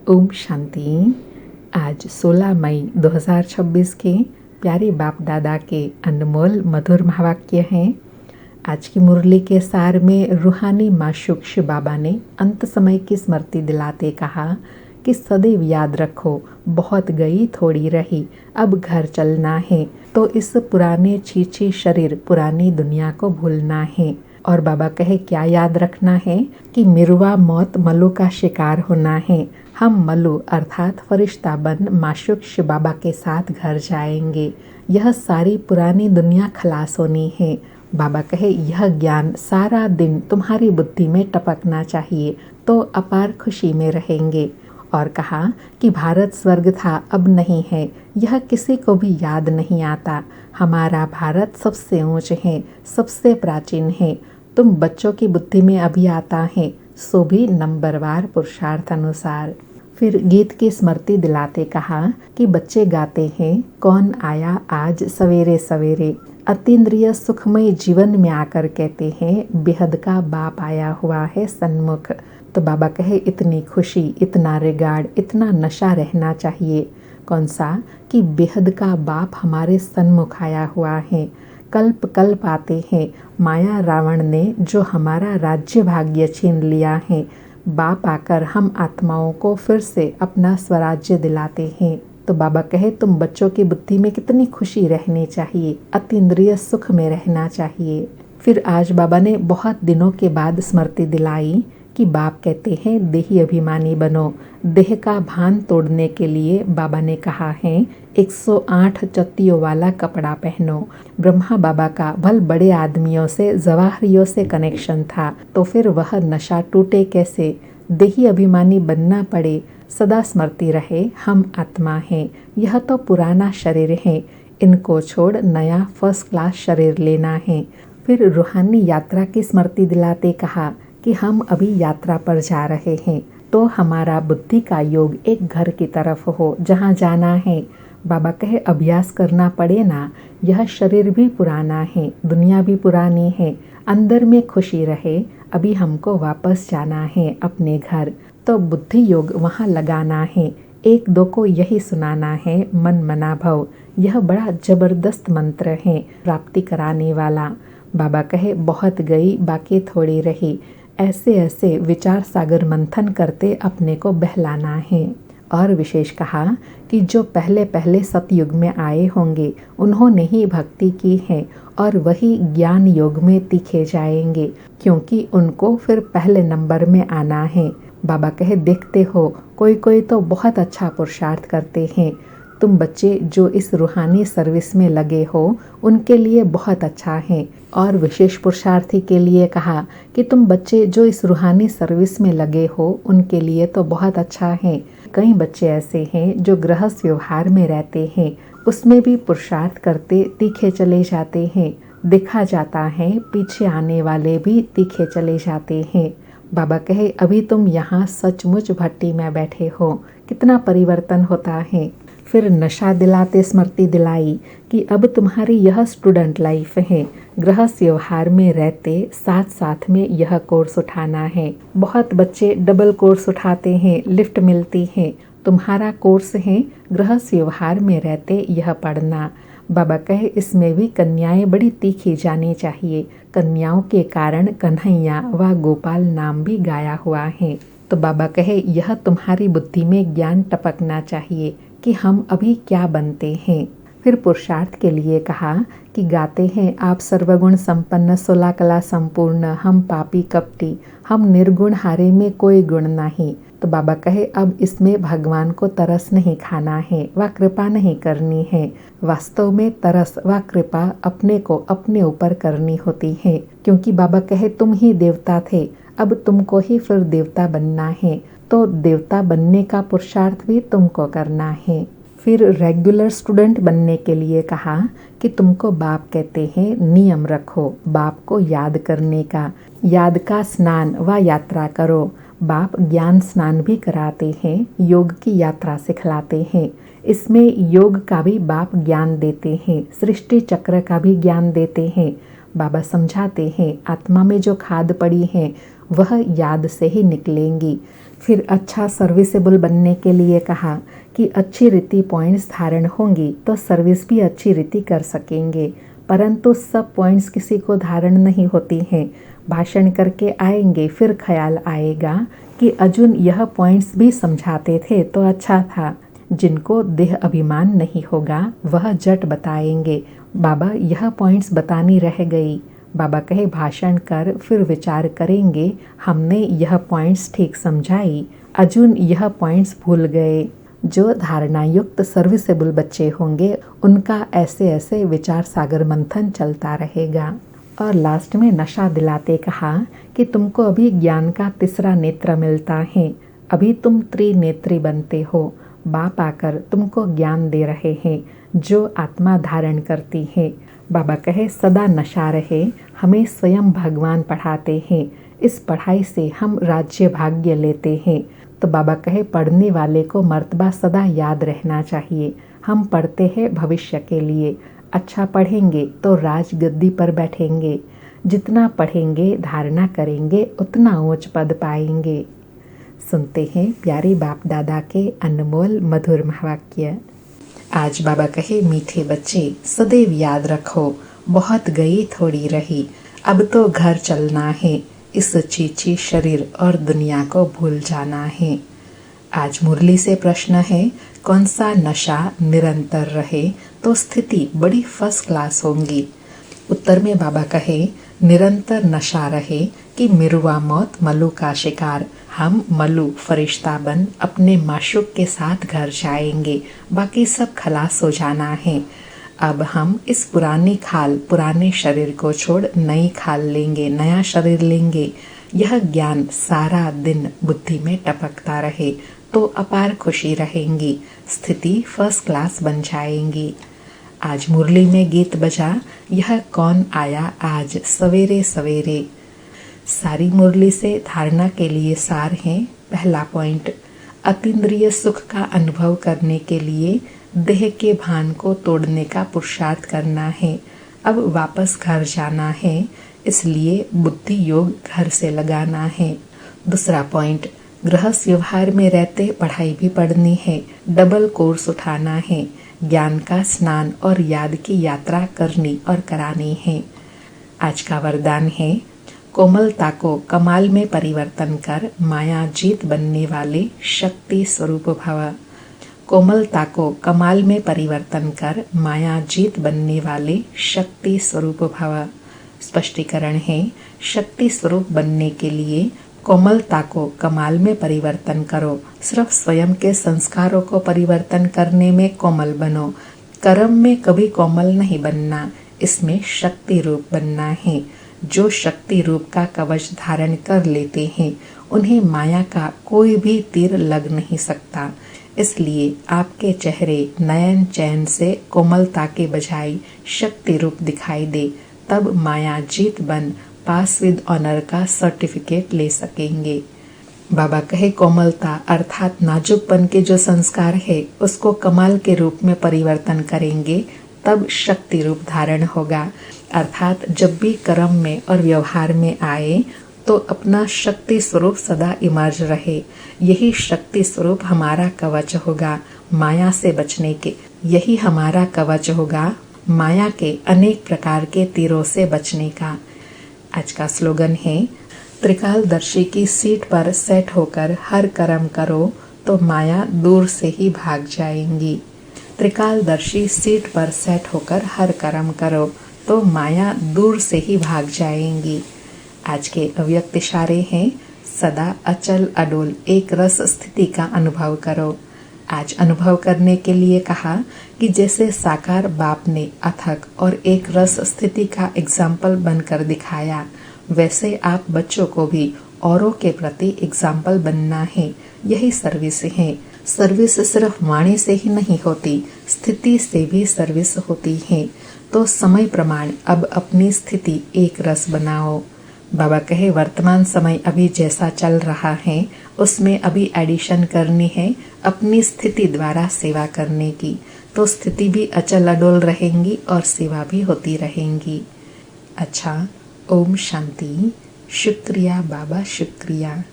ओम शांति। आज 16 मई 2026 के प्यारे बाप दादा के अनमोल मधुर महावाक्य हैं। आज की मुरली के सार में रूहानी माशूक शिव बाबा ने अंत समय की स्मृति दिलाते कहा कि सदैव याद रखो, बहुत गई थोड़ी रही, अब घर चलना है। तो इस पुराने छीछी शरीर पुरानी दुनिया को भूलना है। और बाबा कहे क्या याद रखना है कि मिरुआ मौत मल्लू का शिकार होना है। हम मल्लू अर्थात फरिश्ता बन माशूक शिव बाबा के साथ घर जाएंगे। यह सारी पुरानी दुनिया खलास होनी है। बाबा कहे यह ज्ञान सारा दिन तुम्हारी बुद्धि में टपकना चाहिए, तो अपार खुशी में रहेंगे। और कहा कि भारत स्वर्ग था, अब नहीं है, यह किसी को भी याद नहीं आता। हमारा भारत सबसे ऊंच है, सबसे प्राचीन है। तुम बच्चों की बुद्धि में अभी आता है, सो भी नंबरवार पुरुषार्थ अनुसार। फिर गीत की स्मृति दिलाते कहा कि बच्चे गाते हैं, कौन आया आज सवेरे सवेरे, अतीन्द्रिय सुखमय जीवन में आकर कहते हैं बेहद का बाप आया हुआ है सन्मुख। तो बाबा कहे इतनी खुशी, इतना रिगार्ड, इतना नशा रहना चाहिए। कौन सा कि बेहद का बाप हमारे सन्मुख आया हुआ है। कल्प कल्प आते हैं, माया रावण ने जो हमारा राज्य भाग्य छीन लिया है, बाप आकर हम आत्माओं को फिर से अपना स्वराज्य दिलाते हैं। तो बाबा कहे तुम बच्चों की बुद्धि में कितनी खुशी रहनी चाहिए, अतीन्द्रिय सुख में रहना चाहिए। फिर आज बाबा ने बहुत दिनों के बाद स्मृति दिलाई कि बाप कहते हैं देही अभिमानी बनो। देह का भान तोड़ने के लिए बाबा ने कहा है 108 चत्तियों वाला कपड़ा पहनो। ब्रह्मा बाबा का भल बड़े आदमियों से, जवाहरियों से कनेक्शन था, तो फिर वह नशा टूटे कैसे। देही अभिमानी बनना पड़े, सदा स्मृति रहे हम आत्मा हैं, यह तो पुराना शरीर है, इनको छोड़ नया फर्स्ट क्लास शरीर लेना है। फिर रूहानी यात्रा की स्मृति दिलाते कहा कि हम अभी यात्रा पर जा रहे हैं, तो हमारा बुद्धि का योग एक घर की तरफ हो जहाँ जाना है। बाबा कहे अभ्यास करना पड़े ना, यह शरीर भी पुराना है, दुनिया भी पुरानी है, अंदर में खुशी रहे। अभी हमको वापस जाना है अपने घर, तो बुद्धि योग वहाँ लगाना है। एक दो को यही सुनाना है मन मना भव। यह बड़ा जबरदस्त मंत्र है, प्राप्ति कराने वाला। बाबा कहे बहुत गई बाकी थोड़ी रही। ऐसे ऐसे विचार सागर मंथन करते अपने को बहलाना है। और विशेष कहा कि जो पहले पहले सतयुग में आए होंगे उन्होंने ही भक्ति की है और वही ज्ञान योग में तीखे जाएंगे, क्योंकि उनको फिर पहले नंबर में आना है। बाबा कहे देखते हो कोई कोई तो बहुत अच्छा पुरुषार्थ करते हैं। तुम बच्चे जो इस रूहानी सर्विस में लगे हो उनके लिए बहुत अच्छा है। और विशेष पुरुषार्थी के लिए कहा कि तुम बच्चे जो इस रूहानी सर्विस में लगे हो उनके लिए तो बहुत अच्छा है। कई बच्चे ऐसे हैं जो गृहस्थ व्यवहार में रहते हैं, उसमें भी पुरुषार्थ करते तीखे चले जाते हैं। देखा जाता है पीछे आने वाले भी तीखे चले जाते हैं। बाबा कहे अभी तुम यहाँ सचमुच भट्टी में बैठे हो, कितना परिवर्तन होता है। फिर नशा दिलाते स्मृति दिलाई कि अब तुम्हारी यह स्टूडेंट लाइफ है, गृहस्थ व्यवहार में रहते साथ साथ में यह कोर्स उठाना है। बहुत बच्चे डबल कोर्स उठाते हैं, लिफ्ट मिलती है। तुम्हारा कोर्स है गृहस्थ व्यवहार में रहते यह पढ़ना। बाबा कहे इसमें भी कन्याएं बड़ी तीखी जानी चाहिए। कन्याओं के कारण कन्हैया व गोपाल नाम भी गाया हुआ है। तो बाबा कहे यह तुम्हारी बुद्धि में ज्ञान टपकना चाहिए कि हम अभी क्या बनते हैं। फिर पुरुषार्थ के लिए कहा कि गाते हैं आप सर्वगुण संपन्न 16 कला संपूर्ण, हम पापी कपटी, हम निर्गुण, हारे में कोई गुण नहीं। तो बाबा कहे अब इसमें भगवान को तरस नहीं खाना है व कृपा नहीं करनी है। वास्तव में तरस व कृपा अपने को अपने ऊपर करनी होती है, क्योंकि बाबा कहे तुम ही देवता थे, अब तुमको ही फिर देवता बनना है, तो देवता बनने का पुरुषार्थ भी तुमको करना है। फिर रेगुलर स्टूडेंट बनने के लिए कहा कि तुमको बाप कहते हैं नियम रखो, बाप को याद करने का, याद का स्नान व यात्रा करो। बाप ज्ञान स्नान भी कराते हैं, योग की यात्रा सिखलाते हैं। इसमें योग का भी बाप ज्ञान देते हैं, सृष्टि चक्र का भी ज्ञान देते हैं। बाबा समझाते हैं आत्मा में जो खाद पड़ी है वह याद से ही निकलेंगी। फिर अच्छा सर्विसेबल बनने के लिए कहा कि अच्छी रीति पॉइंट्स धारण होंगी तो सर्विस भी अच्छी रीति कर सकेंगे, परंतु सब पॉइंट्स किसी को धारण नहीं होती हैं। भाषण करके आएंगे फिर ख्याल आएगा कि अर्जुन यह पॉइंट्स भी समझाते थे तो अच्छा था। जिनको देह अभिमान नहीं होगा वह जट बताएंगे, बाबा यह पॉइंट्स बतानी रह गई। बाबा कहे भाषण कर फिर विचार करेंगे, हमने यह पॉइंट्स ठीक समझाई, अर्जुन यह पॉइंट्स भूल गए। जो धारणा युक्त सर्विसेबल बच्चे होंगे उनका ऐसे ऐसे विचार सागर मंथन चलता रहेगा। और लास्ट में नशा दिलाते कहा कि तुमको अभी ज्ञान का तीसरा नेत्र मिलता है, अभी तुम त्रिनेत्री बनते हो। बाप आकर तुमको ज्ञान दे रहे हैं जो आत्मा धारण करती है। बाबा कहे सदा नशा रहे, हमें स्वयं भगवान पढ़ाते हैं, इस पढ़ाई से हम राज्य भाग्य लेते हैं। तो बाबा कहे पढ़ने वाले को मर्तबा सदा याद रहना चाहिए, हम पढ़ते हैं भविष्य के लिए। अच्छा पढ़ेंगे तो राज गद्दी पर बैठेंगे, जितना पढ़ेंगे धारणा करेंगे उतना ऊंच पद पाएंगे। सुनते हैं प्यारे बाप दादा के अनमोल मधुर महावाक्य। आज बाबा कहे मीठे बच्चे सदैव याद रखो, बहुत गई थोड़ी रही, अब तो घर चलना है, इस चीची शरीर और दुनिया को भूल जाना है। आज मुरली से प्रश्न है, कौन सा नशा निरंतर रहे तो स्थिति बड़ी फर्स्ट क्लास होंगी। उत्तर में बाबा कहे निरंतर नशा रहे कि मिरुआ मौत मल्लू का शिकार, हम मल्लू फरिश्ता बन अपने माशूक के साथ घर जाएंगे, बाकी सब खलास हो जाना है। अब हम इस पुरानी खाल पुराने शरीर को छोड़ नई खाल लेंगे, नया शरीर लेंगे। यह ज्ञान सारा दिन बुद्धि में टपकता रहे तो अपार खुशी रहेंगी, स्थिति फर्स्ट क्लास बन जाएंगी। आज मुरली में गीत बजा, यह कौन आया आज सवेरे सवेरे। सारी मुरली से धारणा के लिए सार है। पहला पॉइंट, अतीन्द्रिय सुख का अनुभव करने के लिए देह के भान को तोड़ने का पुरुषार्थ करना है। अब वापस घर जाना है, इसलिए बुद्धि योग घर से लगाना है। दूसरा पॉइंट, गृहस्थ व्यवहार में रहते पढ़ाई भी पढ़नी है, डबल कोर्स उठाना है, ज्ञान का स्नान और याद की यात्रा करनी और करानी है। आज का वरदान है, कोमलता को कमाल में परिवर्तन कर माया जीत बनने वाले शक्ति स्वरूप भव। कोमलता को कमाल में परिवर्तन कर माया जीत बनने वाले शक्ति स्वरूप भव। स्पष्टीकरण है, शक्ति स्वरूप बनने के लिए कोमलता को कमाल में परिवर्तन करो। सिर्फ स्वयं के संस्कारों को परिवर्तन करने में कोमल बनो, कर्म में कभी कोमल नहीं बनना, इसमें शक्ति रूप बनना है। जो शक्ति रूप का कवच धारण कर लेते हैं उन्हें माया का कोई भी तीर लग नहीं सकता। इसलिए आपके चेहरे नयन चैन से कोमलता के बजाय शक्ति रूप दिखाई दे, तब माया जीत बन पास विद ऑनर का सर्टिफिकेट ले सकेंगे। बाबा कहे कोमलता अर्थात नाजुकपन के जो संस्कार है उसको कमाल के रूप में परिवर्तन करेंगे, तब शक्ति रूप धारण होगा। अर्थात जब भी कर्म में और व्यवहार में आए तो अपना शक्ति स्वरूप सदा इमर्ज रहे। यही शक्ति स्वरूप हमारा कवच होगा माया से बचने के, यही हमारा कवच होगा माया के अनेक प्रकार के तीरों से बचने का। आज का स्लोगन है, त्रिकालदर्शी की सीट पर सेट होकर हर कर्म करो तो माया दूर से ही भाग जाएंगी। त्रिकालदर्शी सीट पर सेट होकर हर कर्म करो तो माया दूर से ही भाग जाएंगी। आज के अव्यक्त इशारे हैं, सदा अचल अडोल एक रस स्थिति का अनुभव करो। आज अनुभव करने के लिए कहा कि जैसे साकार बाप ने अथक और एक रस स्थिति का एग्जाम्पल बनकर दिखाया, वैसे आप बच्चों को भी औरों के प्रति एग्जाम्पल बनना है। यही सर्विस है। सर्विस सिर्फ वाणी से ही नहीं होती, स्थिति से भी सर्विस होती है। तो समय प्रमाण अब अपनी स्थिति एक रस बनाओ। बाबा कहे वर्तमान समय अभी जैसा चल रहा है उसमें अभी एडिशन करनी है अपनी स्थिति द्वारा सेवा करने की, तो स्थिति भी अचल अडोल रहेंगी और सेवा भी होती रहेंगी। अच्छा, ओम शांति। शुक्रिया बाबा, शुक्रिया।